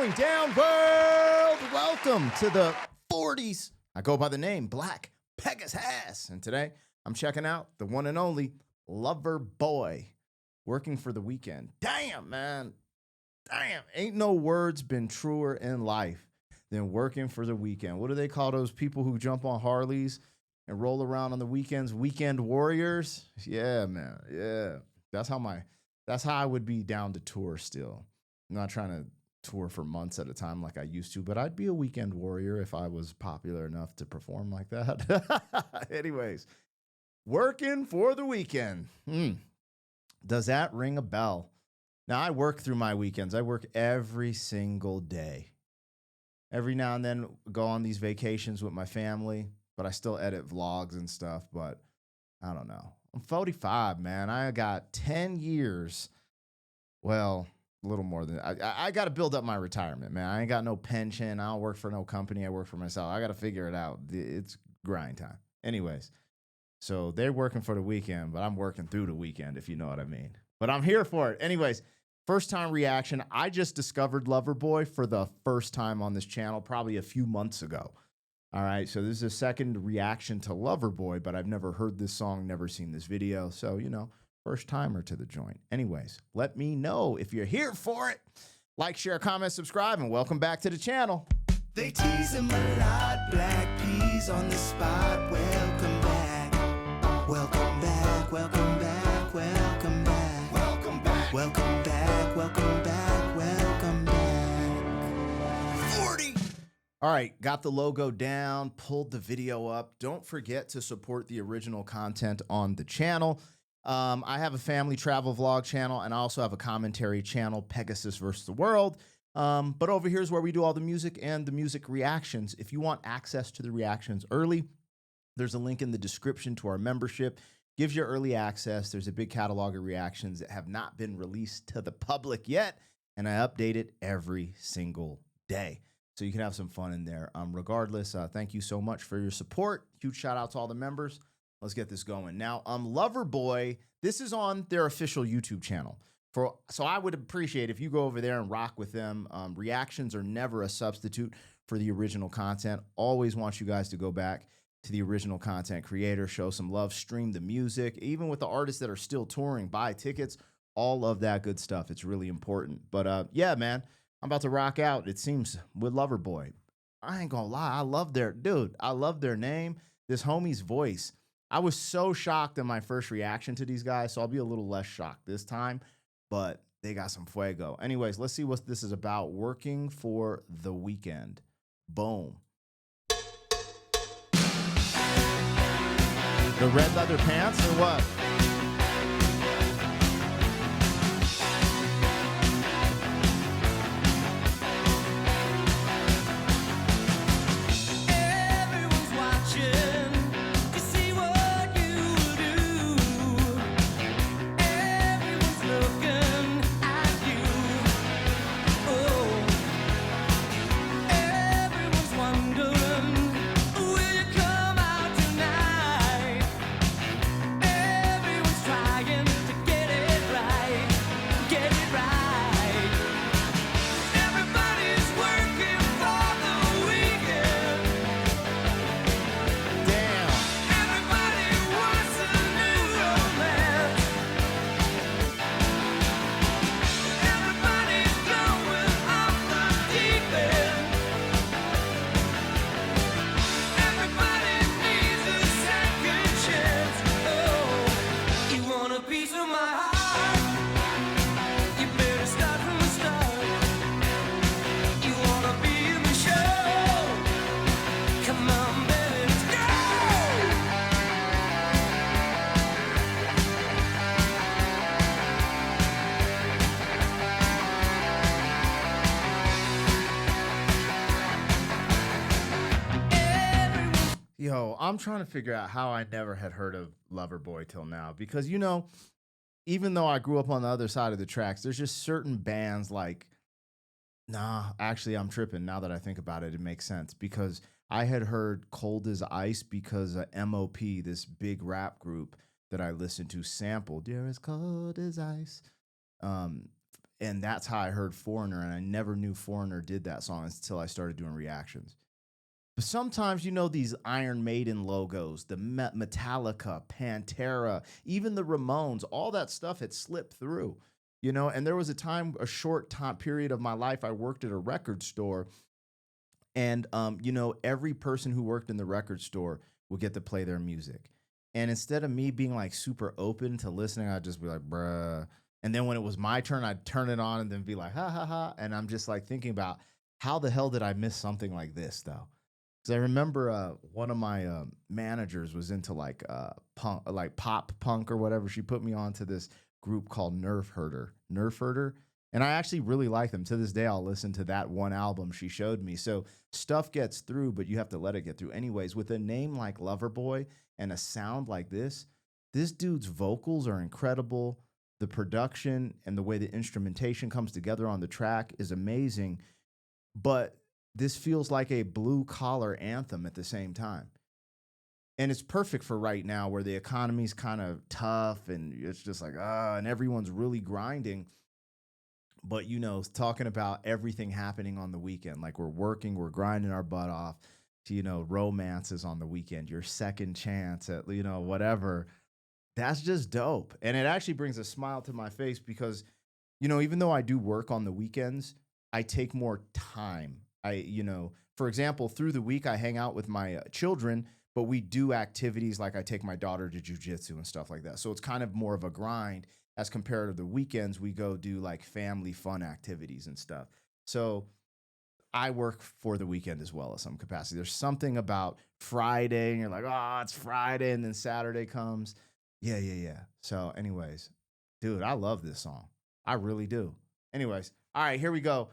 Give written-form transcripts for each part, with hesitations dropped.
going down, world? Welcome to the 40s. I go by the name Black Pegasus, and today I'm checking out the one and only Loverboy, working for the weekend. Damn, man. Damn, ain't no words been truer in life than working for the weekend. What do they call those people who jump on Harleys and roll around on the weekends? Weekend warriors? Yeah, man. Yeah. That's how I would be down to tour still. I'm not trying to tour for months at a time like I used to, but I'd be a weekend warrior if I was popular enough to perform like that. Anyways, working for the weekend. Does that ring a bell? Now, I work through my weekends. I work every single day. Every now and then go on these vacations with my family, but I still edit vlogs and stuff, but I don't know. I'm 45, man. I got 10 years. Well, a little more than I got to build up my retirement, man. I ain't got no pension. I don't work for no company. I work for myself. I got to figure it out. It's grind time. Anyways, so they're working for the weekend, but I'm working through the weekend, if you know what I mean. But I'm here for it. Anyways, first time reaction. I just discovered Loverboy for the first time on this channel, probably a few months ago. All right, so this is a second reaction to Loverboy, but I've never heard this song, never seen this video. So, first timer to the joint. Anyways, let me know if you're here for it. Like, share, comment, subscribe, and welcome back to the channel. They tease him a lot, black peas on the spot. Welcome back, welcome back, welcome back, welcome back, welcome back, welcome back, welcome back, welcome back. 40. All right, got the logo down, pulled the video up. Don't forget to support the original content on the channel. I have a family travel vlog channel, and I also have a commentary channel, Pegasus versus the World. But over here is where we do all the music and the music reactions. If you want access to the reactions early, there's a link in the description to our membership. Gives you early access. There's a big catalog of reactions that have not been released to the public yet, and I update it every single day. So you can have some fun in there. Regardless, thank you so much for your support. Huge shout out to all the members. Let's get this going. Now, Loverboy, this is on their official YouTube channel. So I would appreciate if you go over there and rock with them. Reactions are never a substitute for the original content. Always want you guys to go back to the original content creator, show some love, stream the music, even with the artists that are still touring, buy tickets, all of that good stuff. It's really important. But yeah, man, I'm about to rock out, it seems, with Loverboy. I ain't gonna lie, I love their name, this homie's voice. I was so shocked in my first reaction to these guys, so I'll be a little less shocked this time, but they got some fuego. Anyways, let's see what this is about. Working for the weekend. Boom. The red leather pants or what? Yo, I'm trying to figure out how I never had heard of Loverboy till now. Because, even though I grew up on the other side of the tracks, there's just certain bands like, nah, actually, I'm tripping. Now that I think about it, it makes sense. Because I had heard Cold as Ice because MOP, this big rap group that I listened to, sampled, "You're as cold as ice." And that's how I heard Foreigner. And I never knew Foreigner did that song until I started doing reactions. But sometimes, these Iron Maiden logos, the Metallica, Pantera, even the Ramones, all that stuff had slipped through, And there was a short time period of my life, I worked at a record store. And, every person who worked in the record store would get to play their music. And instead of me being like super open to listening, I'd just be like, bruh. And then when it was my turn, I'd turn it on and then be like, ha ha ha. And I'm just like thinking about how the hell did I miss something like this, though? Because I remember one of my managers was into like punk, like pop punk or whatever. She put me on to this group called Nerf Herder. And I actually really like them. To this day, I'll listen to that one album she showed me. So stuff gets through, but you have to let it get through. Anyways, with a name like Loverboy and a sound like this dude's vocals are incredible. The production and the way the instrumentation comes together on the track is amazing. But this feels like a blue collar anthem at the same time. And it's perfect for right now where the economy's kind of tough and it's just like, and everyone's really grinding. But, talking about everything happening on the weekend, like we're working, we're grinding our butt off to, romances on the weekend, your second chance at, whatever. That's just dope. And it actually brings a smile to my face because, even though I do work on the weekends, I take more time. For example, through the week, I hang out with my children, but we do activities like I take my daughter to jujitsu and stuff like that. So it's kind of more of a grind as compared to the weekends. We go do like family fun activities and stuff. So I work for the weekend as well as some capacity. There's something about Friday and you're like, it's Friday. And then Saturday comes. Yeah. So anyways, dude, I love this song. I really do. Anyways, all right, here we go.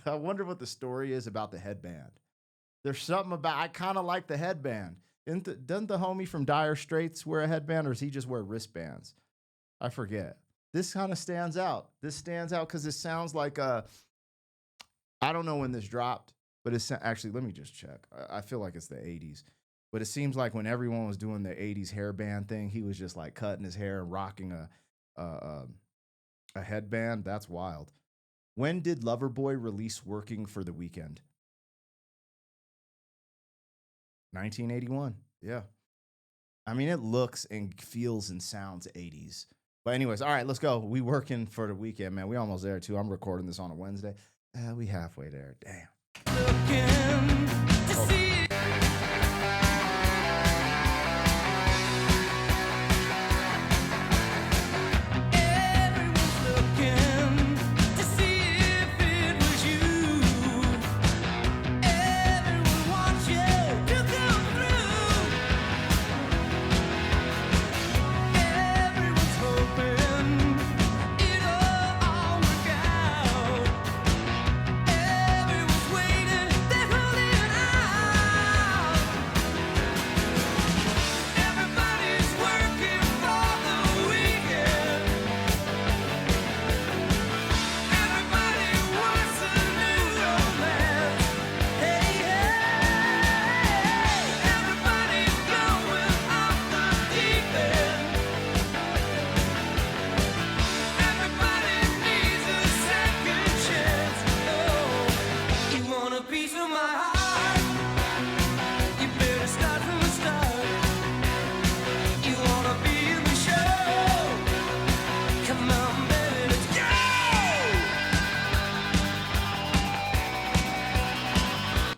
I wonder what the story is about the headband. There's something about, I kind of like the headband. Doesn't the homie from Dire Straits wear a headband or does he just wear wristbands? I forget. This kind of stands out. This stands out because it sounds like I don't know when this dropped, but it's actually, let me just check. I feel like it's the 80s. But it seems like when everyone was doing the 80s hairband thing, he was just like cutting his hair and rocking a headband. That's wild. When did Loverboy release Working for the Weekend? 1981. Yeah. I mean, it looks and feels and sounds 80s. But anyways, all right, let's go. We working for the weekend, man. We almost there, too. I'm recording this on a Wednesday. We halfway there. Damn.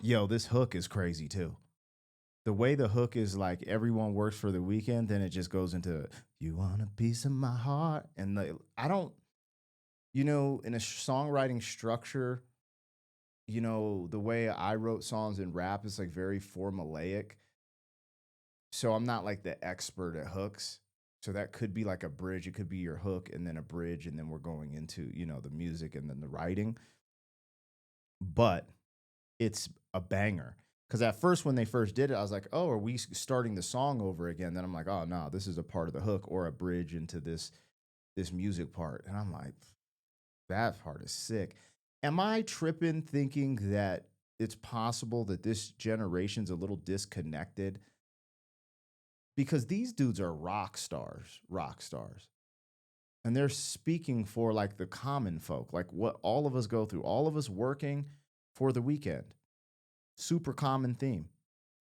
Yo, this hook is crazy too. The way the hook is like everyone works for the weekend, then it just goes into you want a piece of my heart. And I don't, in a songwriting structure, the way I wrote songs in rap is like very formulaic. So I'm not like the expert at hooks. So that could be like a bridge. It could be your hook and then a bridge. And then we're going into, the music and then the writing. But it's a banger. Because at first, when they first did it, I was like, oh, are we starting the song over again? Then I'm like, oh, no, this is a part of the hook or a bridge into this music part. And I'm like, that part is sick. Am I tripping thinking that it's possible that this generation's a little disconnected? Because these dudes are rock stars. And they're speaking for like the common folk, like what all of us go through, all of us working for the weekend. Super common theme.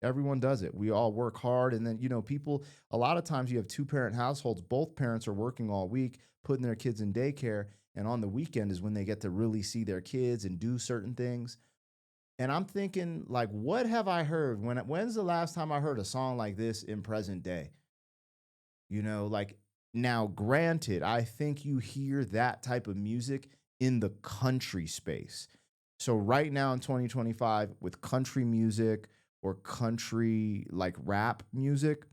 Everyone does it. We all work hard. And then, people, a lot of times you have two-parent households. Both parents are working all week, putting their kids in daycare. And on the weekend is when they get to really see their kids and do certain things. And I'm thinking, like, what have I heard? When's the last time I heard a song like this in present day? Like, now, granted, I think you hear that type of music in the country space. So right now in 2025, with country music or country like rap music,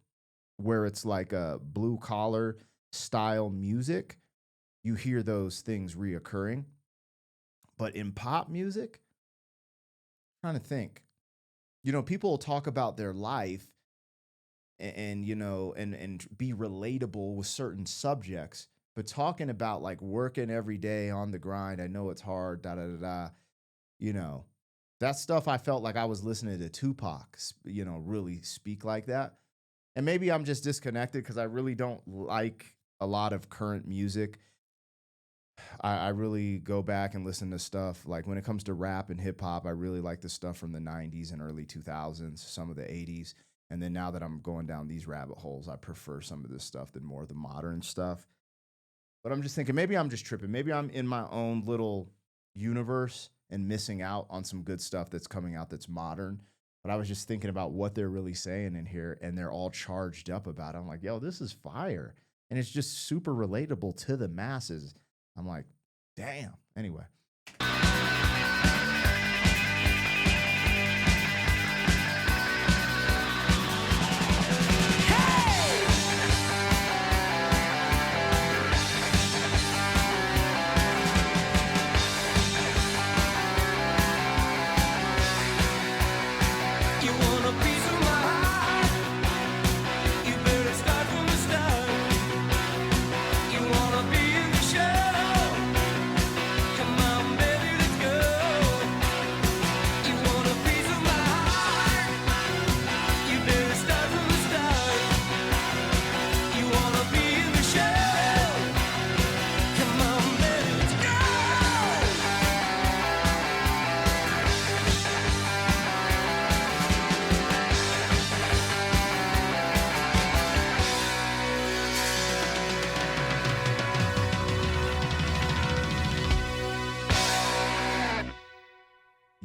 where it's like a blue collar style music, you hear those things reoccurring. But in pop music, I'm trying to think, people will talk about their life and be relatable with certain subjects, but talking about like working every day on the grind, I know it's hard, da da da da, that stuff. I felt like I was listening to Tupac, really speak like that. And maybe I'm just disconnected because I really don't like a lot of current music. I really go back and listen to stuff like when it comes to rap and hip hop, I really like the stuff from the 90s and early 2000s, some of the 80s. And then now that I'm going down these rabbit holes, I prefer some of this stuff than more of the modern stuff. But I'm just thinking maybe I'm just tripping. Maybe I'm in my own little universe and missing out on some good stuff that's coming out that's modern. But I was just thinking about what they're really saying in here, and they're all charged up about it. I'm like, yo, this is fire. And it's just super relatable to the masses. I'm like, damn. Anyway.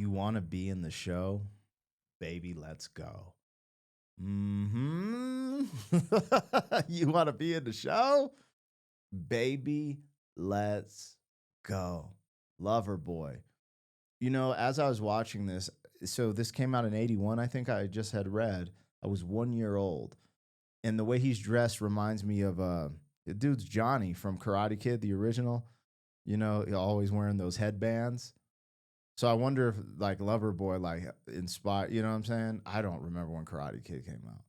Want to be in the show, baby, let's go. You want to be in the show, baby, let's go. Loverboy. As I was watching this, so this came out in 81, I think I just had read. I was 1 year old, and the way he's dressed reminds me of the dude's Johnny from Karate Kid, the original. Always wearing those headbands. So I wonder if like Loverboy like inspired, you know what I'm saying? I don't remember when Karate Kid came out.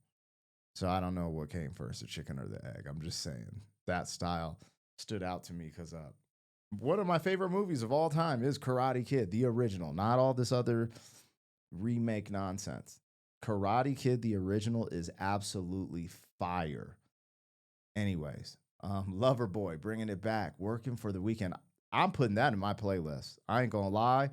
So I don't know what came first, the chicken or the egg. I'm just saying that style stood out to me because one of my favorite movies of all time is Karate Kid, the original, not all this other remake nonsense. Karate Kid, the original, is absolutely fire. Anyways, Loverboy, bringing it back, working for the weekend. I'm putting that in my playlist. I ain't gonna lie.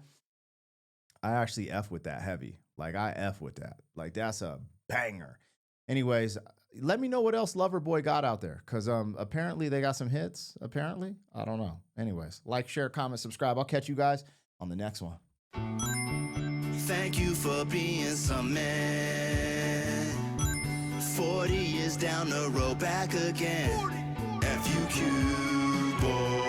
I actually F with that heavy. Like, I F with that. Like, that's a banger. Anyways, let me know what else Loverboy got out there. Because apparently they got some hits. Apparently. I don't know. Anyways, like, share, comment, subscribe. I'll catch you guys on the next one. Thank you for being some man. 40 years down the road, back again. FUQ, boy.